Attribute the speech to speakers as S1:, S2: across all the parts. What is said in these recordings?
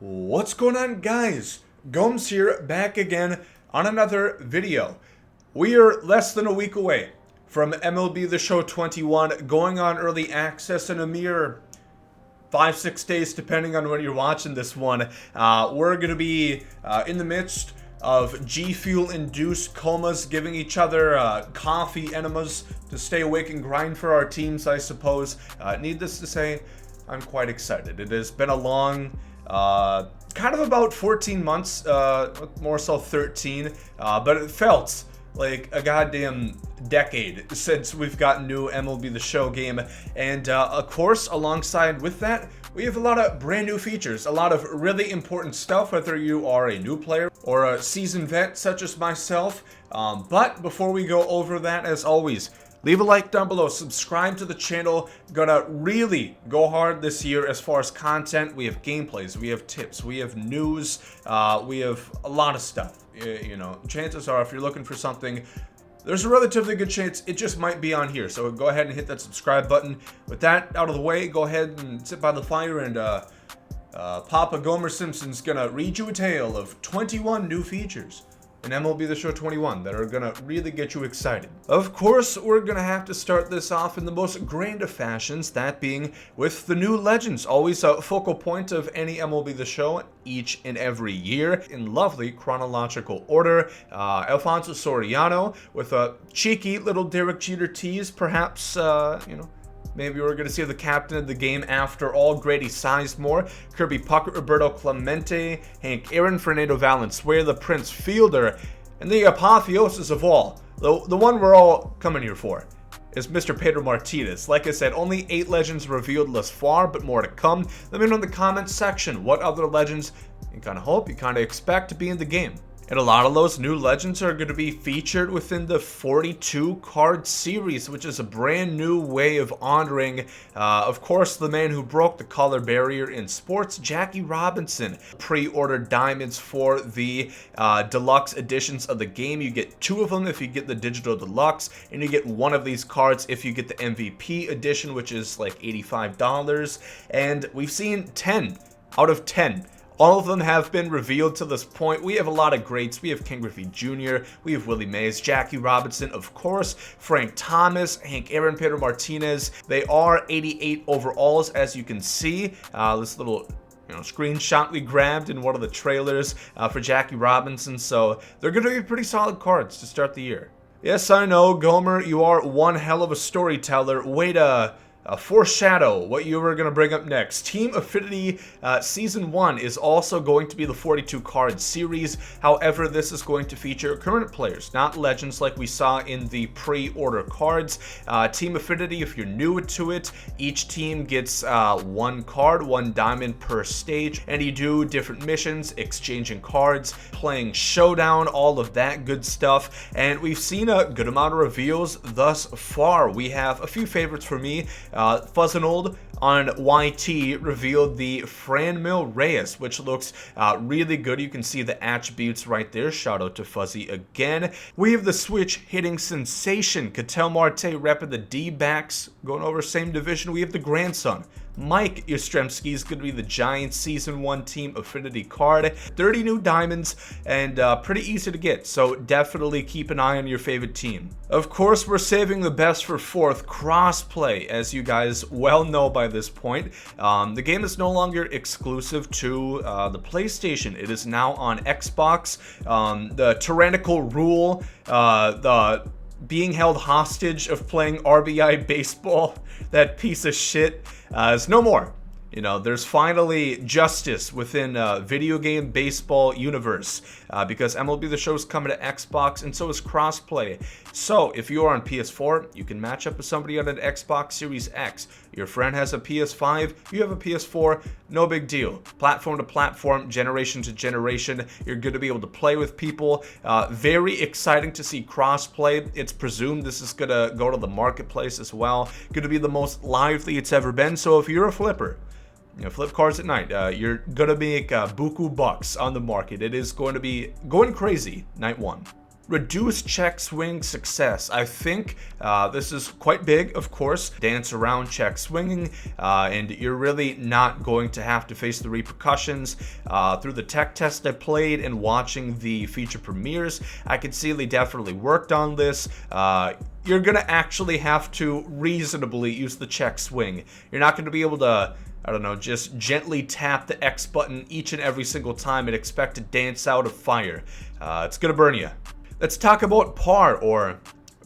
S1: What's going on, guys? Gomes here, back again on another video. We are less than a week away from MLB The Show 21 going on early access in a mere 5-6 days, depending on when you're watching this one. We're going to be in the midst of G Fuel-induced comas, giving each other coffee enemas to stay awake and grind for our teams, I suppose. Needless to say, I'm quite excited. It has been a long... kind of about 14 months, more so 13, but it felt like a goddamn decade since we've gotten new MLB The Show game. And of course, alongside with that, we have a lot of brand new features, a lot of really important stuff, whether you are a new player or a seasoned vet such as myself. But before we go over that, as always, leave a like down below, subscribe to the channel. Gonna really go hard this year as far as content. We have gameplays, we have tips, we have news, we have a lot of stuff. You know, chances are if you're looking for something, there's a relatively good chance it just might be on here. So go ahead and hit that subscribe button. With that out of the way, go ahead and sit by the fire and Papa Gomer Simpson's gonna read you a tale of 21 new features in MLB The Show 21 that are gonna really get you excited. Of course, we're gonna have to start this off in the most grand of fashions, that being with the new legends, always a focal point of any MLB The Show each and every year, in lovely chronological order. Alfonso Soriano with a cheeky little Derek Jeter tease, perhaps, you know, maybe we're going to see the captain of the game after all. Grady Sizemore, Kirby Puckett, Roberto Clemente, Hank Aaron, Fernando Valenzuela, the Prince Fielder, and the apotheosis of all, the one we're all coming here for, is Mr. Pedro Martinez. Like I said, only 8 legends revealed thus far, but more to come. Let me know in the comments section what other legends you kind of hope, you kind of expect to be in the game. And a lot of those new legends are going to be featured within the 42 card series, which is a brand new way of honoring, of course, the man who broke the color barrier in sports, Jackie Robinson. Pre-ordered diamonds for the deluxe editions of the game. You get 2 of them if you get the digital deluxe, and you get 1 of these cards if you get the MVP edition, which is like $85. And we've seen 10 out of 10. All of them have been revealed to this point. We have a lot of greats. We have Ken Griffey Jr., we have Willie Mays, Jackie Robinson, of course, Frank Thomas, Hank Aaron, Pedro Martinez. They are 88 overalls, as you can see. This little screenshot we grabbed in one of the trailers for Jackie Robinson. So they're going to be pretty solid cards to start the year. Yes, I know, Gomer, you are one hell of a storyteller. Way to foreshadow what you were going to bring up next. Team Affinity Season 1 is also going to be the 42 card series. However, this is going to feature current players, not legends like we saw in the pre-order cards. Team Affinity, if you're new to it, each team gets 1 card, 1 diamond per stage, and you do different missions, exchanging cards, playing Showdown, all of that good stuff. And we've seen a good amount of reveals thus far. We have a few favorites for me. Fuzzanold on YT revealed the Franmil Reyes, which looks really good. You can see the attributes right there. Shout out to Fuzzy again. We have the switch hitting sensation, Ketel Marte repping the D-backs, going over same division. We have the grandson, Mike Yastrzemski, is going to be the Giants Season 1 Team Affinity card. 30 new diamonds and pretty easy to get, so definitely keep an eye on your favorite team. Of course, we're saving the best for 4th, crossplay, as you guys well know by this point. The game is no longer exclusive to the PlayStation. It is now on Xbox. The tyrannical rule, the being held hostage of playing RBI baseball, that piece of shit, is no more. You know, there's finally justice within video game baseball universe because MLB The Show is coming to Xbox, and so is crossplay. So if you are on PS4, you can match up with somebody on an Xbox Series X. Your friend has a PS5, you have a PS4, no big deal. Platform to platform, generation to generation, you're going to be able to play with people. Very exciting to see crossplay. It's presumed this is going to go to the marketplace as well. Going to be the most lively it's ever been. So if you're a flipper, flip cards at night, you're gonna make buku bucks on the market. It is going to be going crazy night 1. Reduce check swing success. I think this is quite big, of course. Dance around check swinging, and you're really not going to have to face the repercussions. Through the tech test I played and watching the feature premieres, I could see they definitely worked on this. You're going to actually have to reasonably use the check swing. You're not going to be able to, I don't know, just gently tap the X button each and every single time and expect to dance out of fire. It's going to burn you. Let's talk about PAR, or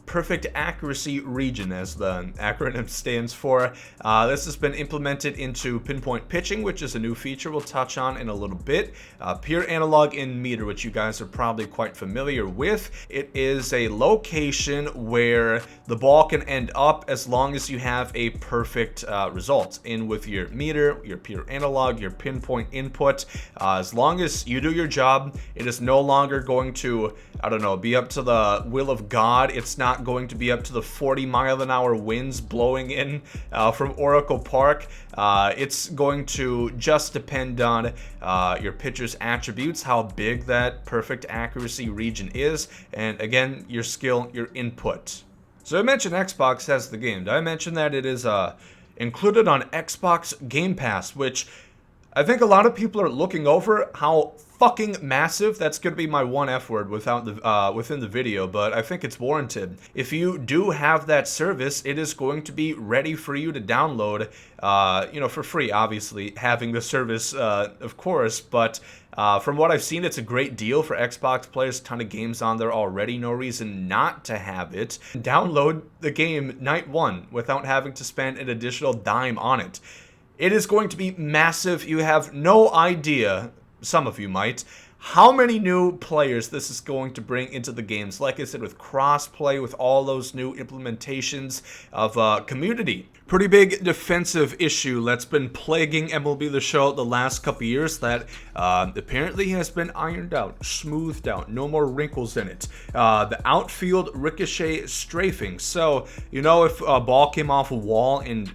S1: Perfect Accuracy Region, as the acronym stands for. This has been implemented into pinpoint pitching, which is a new feature we'll touch on in a little bit. Pure analog in meter, which you guys are probably quite familiar with. It is a location where the ball can end up as long as you have a perfect result in with your meter, your pure analog, your pinpoint input. As long as you do your job, it is no longer going to, I don't know, be up to the will of God. It's not going to be up to the 40-mile-an-hour winds blowing in from Oracle Park. It's going to just depend on your pitcher's attributes, how big that perfect accuracy region is, and again, your skill, your input. So I mentioned Xbox has the game. Did I mention that it is included on Xbox Gamepass, which I think a lot of people are looking over how fucking massive. That's going to be my one F word within the video, but I think it's warranted. If you do have that service, it is going to be ready for you to download, for free, obviously, having the service, of course, but from what I've seen, it's a great deal for Xbox players. A ton of games on there already. No reason not to have it. Download the game night one without having to spend an additional dime on it. It is going to be massive. You have no idea, some of you might, how many new players this is going to bring into the games. Like I said, with cross-play, with all those new implementations of community. Pretty big defensive issue that's been plaguing MLB The Show the last couple years that apparently has been ironed out, smoothed out, no more wrinkles in it. The outfield ricochet strafing. So, if a ball came off a wall and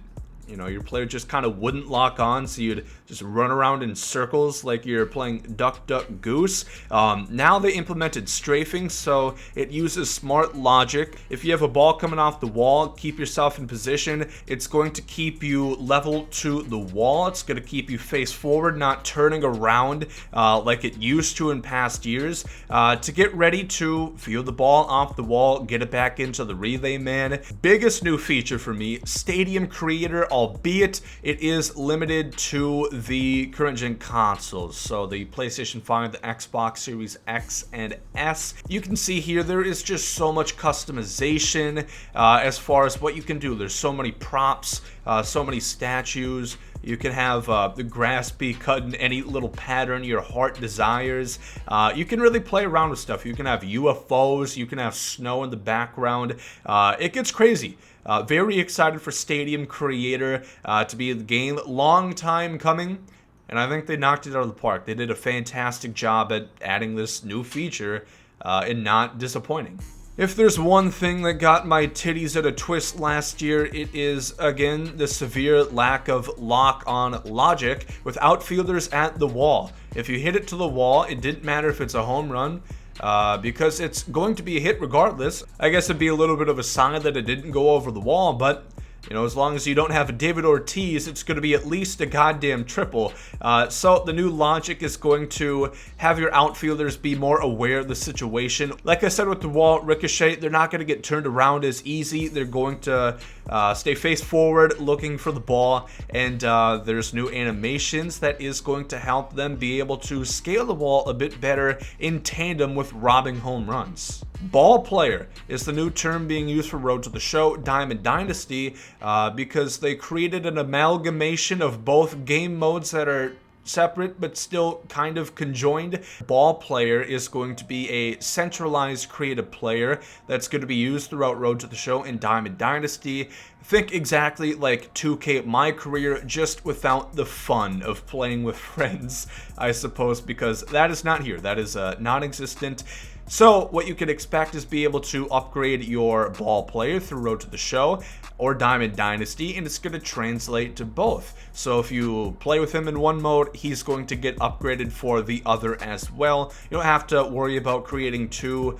S1: your player just kind of wouldn't lock on, so you'd just run around in circles like you're playing duck, duck, goose. Now they implemented strafing, so it uses smart logic. If you have a ball coming off the wall, keep yourself in position. It's going to keep you level to the wall. It's going to keep you face forward, not turning around like it used to in past years, to get ready to field the ball off the wall, get it back into the relay man. Biggest new feature for me, Stadium Creator, albeit it is limited to the current gen consoles, so the PlayStation 5, the Xbox Series X and S. You can see here there is just so much customization as far as what you can do. There's so many props, so many statues. You can have the grass be cut in any little pattern your heart desires. You can really play around with stuff. You can have UFOs, you can have snow in the background. It gets crazy. Very excited for Stadium Creator to be in the game. Long time coming, and I think they knocked it out of the park. They did a fantastic job at adding this new feature and not disappointing. If there's one thing that got my titties at a twist last year, it is, again, the severe lack of lock-on logic with outfielders at the wall. If you hit it to the wall, it didn't matter if it's a home run, because it's going to be a hit regardless. I guess it'd be a little bit of a sign that it didn't go over the wall, but as long as you don't have a David Ortiz, it's going to be at least a goddamn triple. So the new logic is going to have your outfielders be more aware of the situation. Like I said with the wall ricochet, they're not going to get turned around as easy. They're going to stay face forward looking for the ball, and there's new animations that is going to help them be able to scale the wall a bit better in tandem with robbing home runs. Ball player is the new term being used for Road to the Show, Diamond Dynasty, because they created an amalgamation of both game modes that are separate but still kind of conjoined. Ball player is going to be a centralized creative player that's going to be used throughout Road to the Show in Diamond Dynasty. Think exactly like 2K My Career, just without the fun of playing with friends, I suppose, because that is not here. That is non-existent. So what you can expect is be able to upgrade your ball player through Road to the Show or Diamond Dynasty, and it's going to translate to both. So if you play with him in one mode, he's going to get upgraded for the other as well. You don't have to worry about creating two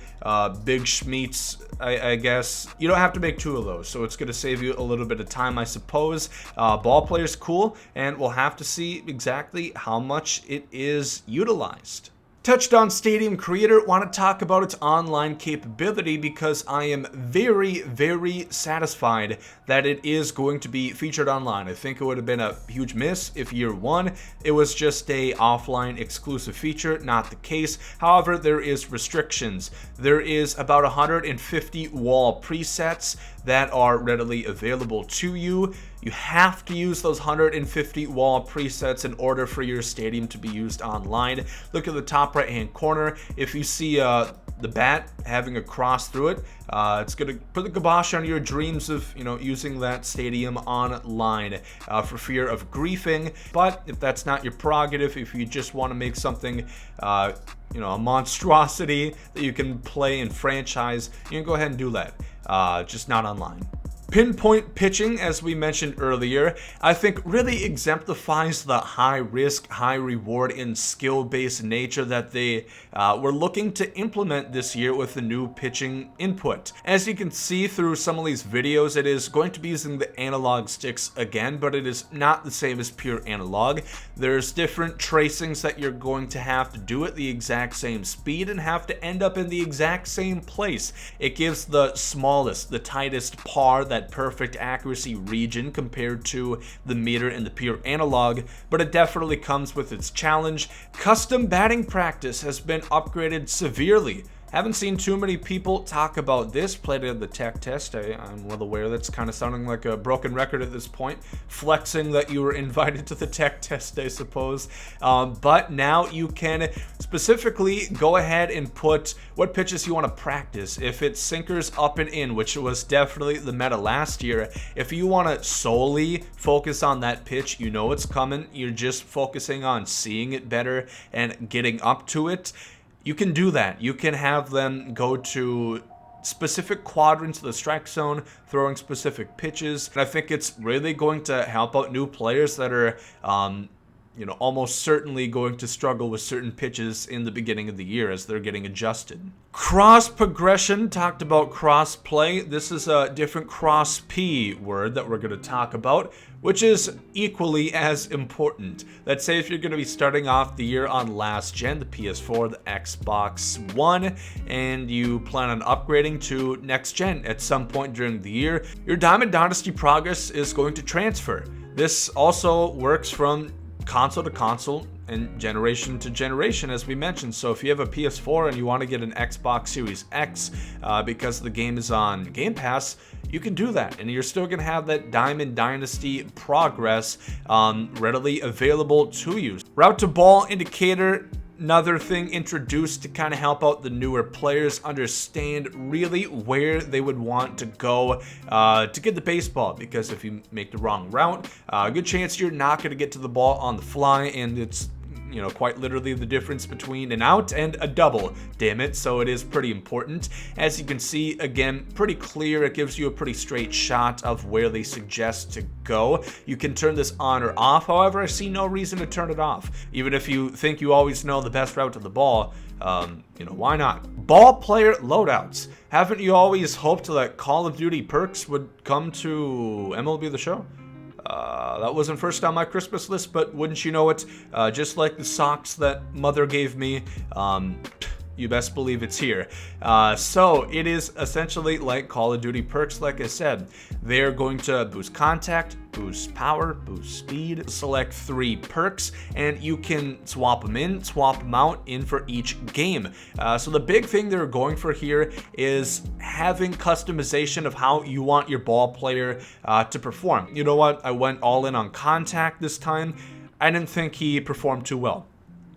S1: big schmeats, I guess. You don't have to make two of those, so it's going to save you a little bit of time, I suppose. Ball player's cool, and we'll have to see exactly how much it is utilized. Touchdown Stadium creator want to talk about its online capability because I am very, very satisfied that it is going to be featured online. I think it would have been a huge miss if year one it was just a offline exclusive feature. Not the case. However, there is restrictions. There is about 150 wall presets that are readily available to you. You have to use those 150 wall presets in order for your stadium to be used online. Look at the top right hand corner. If you see the bat having a cross through it, it's going to put the kibosh on your dreams of using that stadium online for fear of griefing. But if that's not your prerogative, if you just want to make something a monstrosity that you can play and franchise, you can go ahead and do that, just not online. Pinpoint pitching, as we mentioned earlier, I think really exemplifies the high risk, high reward, and skill-based nature that they were looking to implement this year with the new pitching input. As you can see through some of these videos, it is going to be using the analog sticks again, but it is not the same as pure analog. There's different tracings that you're going to have to do at the exact same speed and have to end up in the exact same place. It gives the smallest, the tightest par, that perfect accuracy region compared to the meter and the pure analog, but it definitely comes with its challenge. Custom batting practice has been upgraded severely. Haven't seen too many people talk about this. Played it at the tech test. I'm well aware that's kind of sounding like a broken record at this point. Flexing that you were invited to the tech test, I suppose. But now you can specifically go ahead and put what pitches you want to practice. If it's sinkers up and in, which was definitely the meta last year, if you want to solely focus on that pitch, you know it's coming. You're just focusing on seeing it better and getting up to it. You can do that. You can have them go to specific quadrants of the strike zone, throwing specific pitches. And I think it's really going to help out new players that are, almost certainly going to struggle with certain pitches in the beginning of the year as they're getting adjusted. Cross progression, talked about cross play. This is a different cross P word that we're going to talk about, which is equally as important. Let's say if you're going to be starting off the year on last gen, the PS4, the Xbox One, and you plan on upgrading to next gen at some point during the year, your Diamond Dynasty progress is going to transfer. This also works from console to console and generation to generation, as we mentioned. So if you have a PS4 and you want to get an Xbox Series X because the game is on Gamepass, you can do that, and you're still going to have that Diamond Dynasty progress readily available to you. Route to ball indicator, another thing introduced to kind of help out the newer players understand really where they would want to go to get the baseball, because if you make the wrong route, a good chance you're not going to get to the ball on the fly, and it's quite literally the difference between an out and a double, damn it. So it is pretty important. As you can see, again, pretty clear. It gives you a pretty straight shot of where they suggest to go. You can turn this on or off. However, I see no reason to turn it off. Even if you think you always know the best route to the ball, why not? Ball player loadouts. Haven't you always hoped that Call of Duty perks would come to MLB The Show? That wasn't first on my Christmas list, but wouldn't you know it, just like the socks that mother gave me, you best believe it's here. So it is essentially like Call of Duty perks, like I said. They're going to boost contact, boost power, boost speed, select 3 perks, and you can swap them in, swap them out in for each game. So the big thing they're going for here is having customization of how you want your ball player to perform. You know what? I went all in on contact this time. I didn't think he performed too well.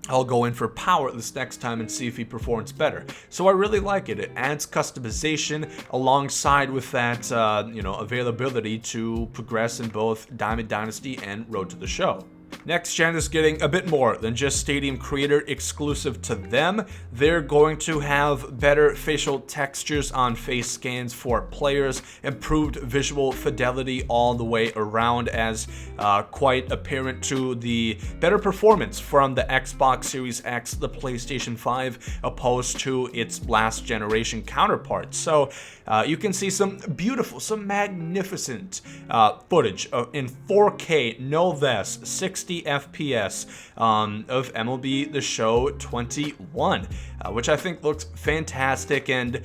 S1: I'll go in for power this next time and see if he performs better. So I really like it. It adds customization alongside with that, availability to progress in both Diamond Dynasty and Road to the Show. Next Gen is getting a bit more than just Stadium Creator exclusive to them. They're going to have better facial textures on face scans for players, improved visual fidelity all the way around, as quite apparent to the better performance from the Xbox Series X, the PlayStation 5, opposed to its last generation counterparts. So you can see some beautiful, some magnificent footage in 4K, no less, 60 FPS of MLB The Show 21, which I think looks fantastic, and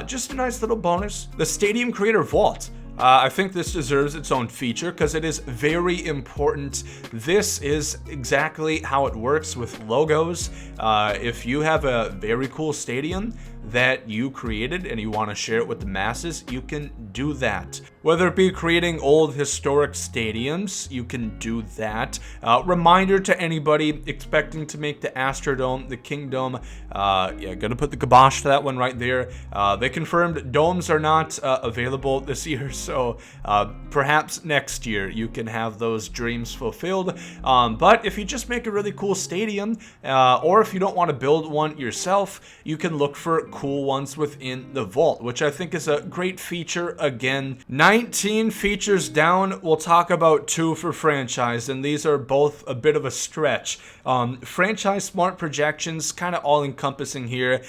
S1: just a nice little bonus. The Stadium Creator Vault. I think this deserves its own feature because it is very important. This is exactly how it works with logos. If you have a very cool stadium that you created and you want to share it with the masses, you can do that. Whether it be creating old historic stadiums, you can do that. Reminder to anybody expecting to make the Astrodome, the Kingdom, yeah, gonna put the kibosh to that one right there. They confirmed domes are not available this year, so perhaps next year you can have those dreams fulfilled. But if you just make a really cool stadium, or if you don't want to build one yourself, you can look for cool ones within the vault, which I think is a great feature. Again, 19 features down. We'll talk about 2 for franchise, and these are both a bit of a stretch. Franchise smart projections, kind of all encompassing here.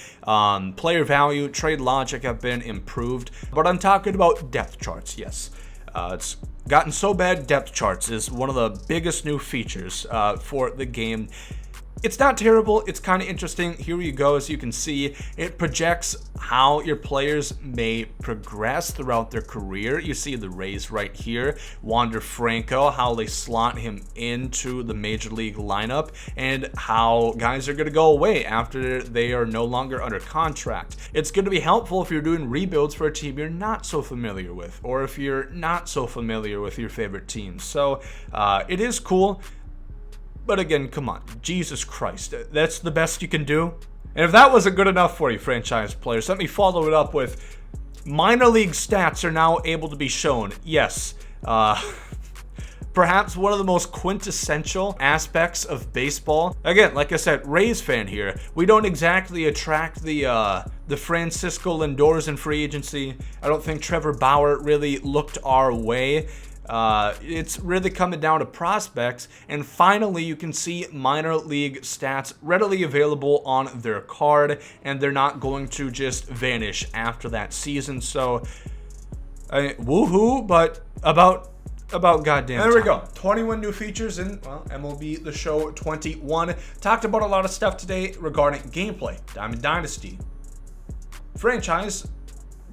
S1: Player value, trade logic have been improved, but I'm talking about depth charts. Yes, it's gotten so bad. Depth charts is one of the biggest new features for the game. It's not terrible, it's kind of interesting. Here you go, as you can see, it projects how your players may progress throughout their career. You see the Rays right here, Wander Franco, how they slot him into the Major League lineup, and how guys are going to go away after they are no longer under contract. It's going to be helpful if you're doing rebuilds for a team you're not so familiar with, or if you're not so familiar with your favorite teams. So it is cool. But again, come on, Jesus Christ, that's the best you can do? And if that wasn't good enough for you, franchise players, let me follow it up with minor league stats are now able to be shown. Yes, perhaps one of the most quintessential aspects of baseball. Again, like I said, Rays fan here. We don't exactly attract the Francisco Lindors in free agency. I don't think Trevor Bauer really looked our way. It's really coming down to prospects, and finally you can see minor league stats readily available on their card, and they're not going to just vanish after that season. So woohoo, but about goddamn time. There we go. 21 new features in, well, MLB The Show 21. Talked about a lot of stuff today regarding gameplay, Diamond Dynasty, franchise.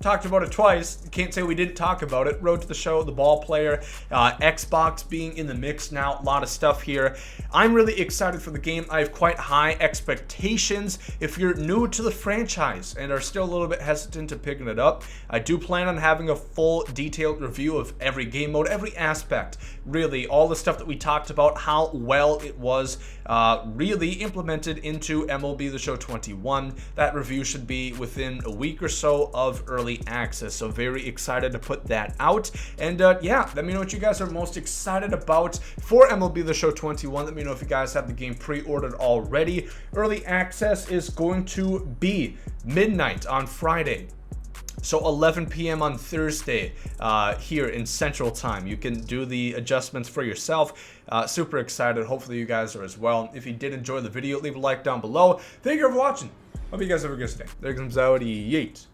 S1: Talked about it twice. Can't say we didn't talk about it. Road to the Show, the ball player, Xbox being in the mix now. A lot of stuff here. I'm really excited for the game. I have quite high expectations. If you're new to the franchise and are still a little bit hesitant to picking it up, I do plan on having a full detailed review of every game mode, every aspect, really all the stuff that we talked about, how well it was really implemented into MLB The Show 21. That review should be within a week or so of early access, so very excited to put that out. And yeah, let me know what you guys are most excited about for MLB The Show 21. Let me know if you guys have the game pre-ordered already. Early access is going to be midnight on Friday, so 11 p.m. on Thursday here in Central Time. You can do the adjustments for yourself. Super excited. Hopefully you guys are as well. If you did enjoy the video, leave a like down below. Thank you for watching. Hope you guys have a good day. There comes out. Yeet.